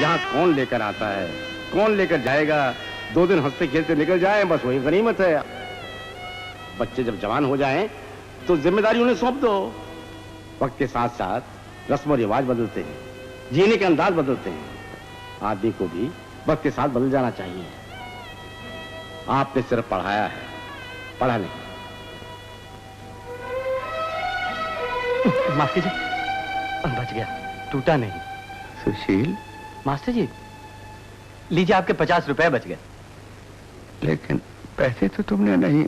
यहाँ कौन लेकर आता है, कौन लेकर जाएगा। 2 दिन हंसते खेलते निकल जाएं, बस वही गनीमत है। बच्चे जब जवान हो जाएं तो जिम्मेदारी उन्हें सौंप दो। वक्त के साथ साथ रस्म और रिवाज बदलते हैं, जीने के अंदाज बदलते हैं। आदमी को भी वक्त के साथ बदल जाना चाहिए। आपने सिर्फ पढ़ाया है, पढ़ा नहीं। मास्टर जी, बच गया, टूटा नहीं। सुशील, मास्टर जी लीजिए, आपके 50 रुपए बच गए। लेकिन पैसे तो तुमने नहीं।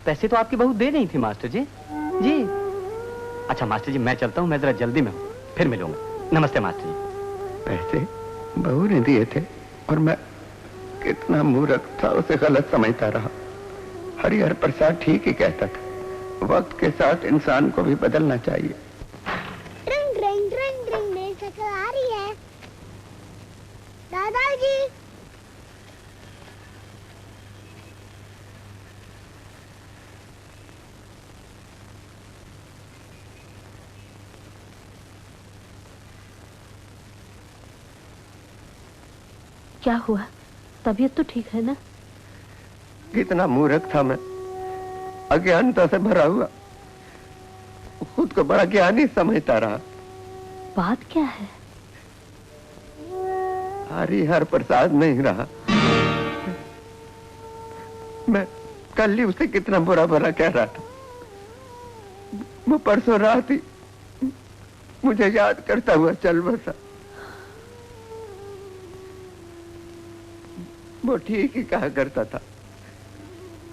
पैसे तो आपकी बहू दे नहीं थी मास्टर जी। जी अच्छा मास्टर जी, मैं चलता हूँ, मैं जरा जल्दी में हूँ, फिर मिलूंगा। नमस्ते मास्टर जी। पैसे बहू ने दिए थे और मैं कितना मूर्ख था, उसे गलत समझता रहा। हरिहर प्रसाद ठीक ही कहता था, वक्त के साथ इंसान को भी बदलना चाहिए। रिंग रिंग रिंग रिंग, मेरी शक्ल आ रही है दादाजी। क्या हुआ? तबीयत तो ठीक है ना? कितना मूर्ख था मैं, अज्ञानता से भरा हुआ, खुद को बड़ा ज्ञानी समझता रहा। बात क्या है? हरिहर प्रसाद नहीं रहा। मैं कल ही उसे कितना बुरा भला कह रहा था। वो परसों रात ही मुझे याद करता हुआ चल बसा। वो ठीक ही कहा करता था,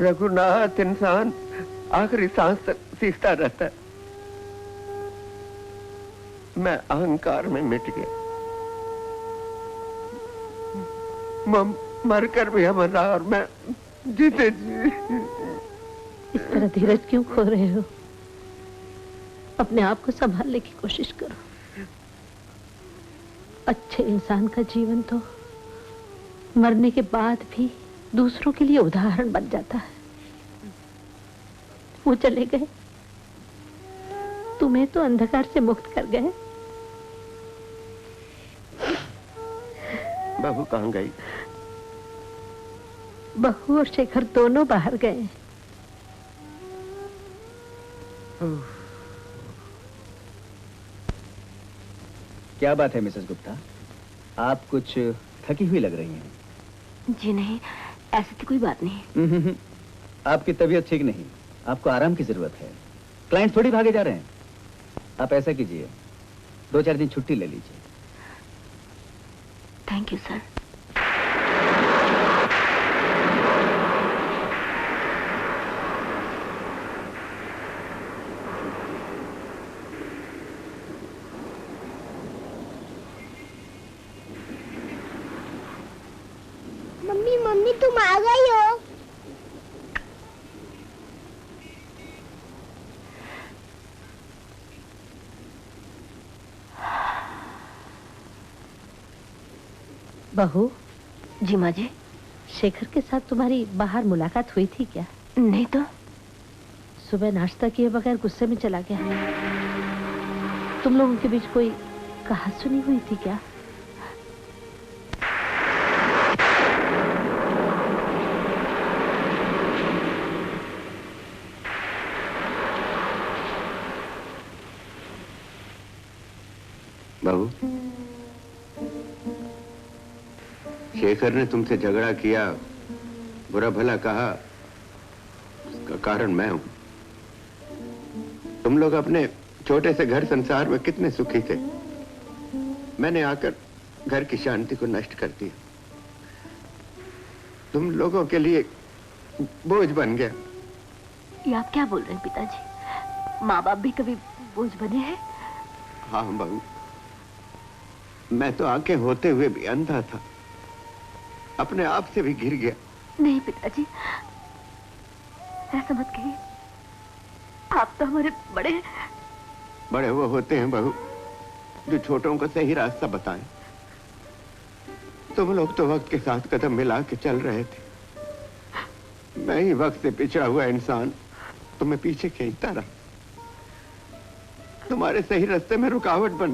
रघुनाथ इंसान आखिरी सांस तक सीखता रहता है। मैं अहंकार में मिट गया, मरकर भी अमर रहा और मैं जीते जी। इस तरह धीरज क्यों खो रहे हो? अपने आप को संभालने की कोशिश करो। अच्छे इंसान का जीवन तो मरने के बाद भी दूसरों के लिए उदाहरण बन जाता है। वो चले गए, तुम्हें तो अंधकार से मुक्त कर गए। बहू कहाँ गई? बहू और शेखर दोनों बाहर गए। क्या बात है मिसेस गुप्ता, आप कुछ थकी हुई लग रही हैं। जी नहीं, ऐसी तो कोई बात नहीं। आपकी तबीयत ठीक नहीं, आपको आराम की जरूरत है। क्लाइंट थोड़ी भागे जा रहे हैं। आप ऐसा कीजिए, 2-4 दिन छुट्टी ले लीजिए। Thank you sir. Mummy mummy तुम आ गई हो? बहू। जी माँ जी। शेखर के साथ तुम्हारी बाहर मुलाकात हुई थी क्या? नहीं तो। सुबह नाश्ता किए बगैर गुस्से में चला गया। तुम लोगों के बीच कोई कहासुनी सुनी हुई थी क्या? बहू, शेखर ने तुमसे झगड़ा किया, बुरा भला कहा, उसका कारण मैं हूं। तुम लोग अपने छोटे से घर संसार में कितने सुखी थे, मैंने आकर घर की शांति को नष्ट कर दिया। तुम लोगों के लिए बोझ बन गया। ये आप क्या बोल रहे हैं पिताजी? माँ बाप भी कभी बोझ बने हैं? हाँ बहू, मैं तो आंखें होते हुए भी अंधा था, अपने आप से भी गिर गया। नहीं पिताजी, ऐसा मत कहिए। आप तो हमारे बड़े वो होते हैं बहू जो छोटों को सही रास्ता बताएं। तुम लोग तो वक्त के साथ कदम मिला के चल रहे थे। मैं ही वक्त से पिछड़ा हुआ इंसान तुम्हें पीछे खींचता रहा, तुम्हारे सही रास्ते में रुकावट बन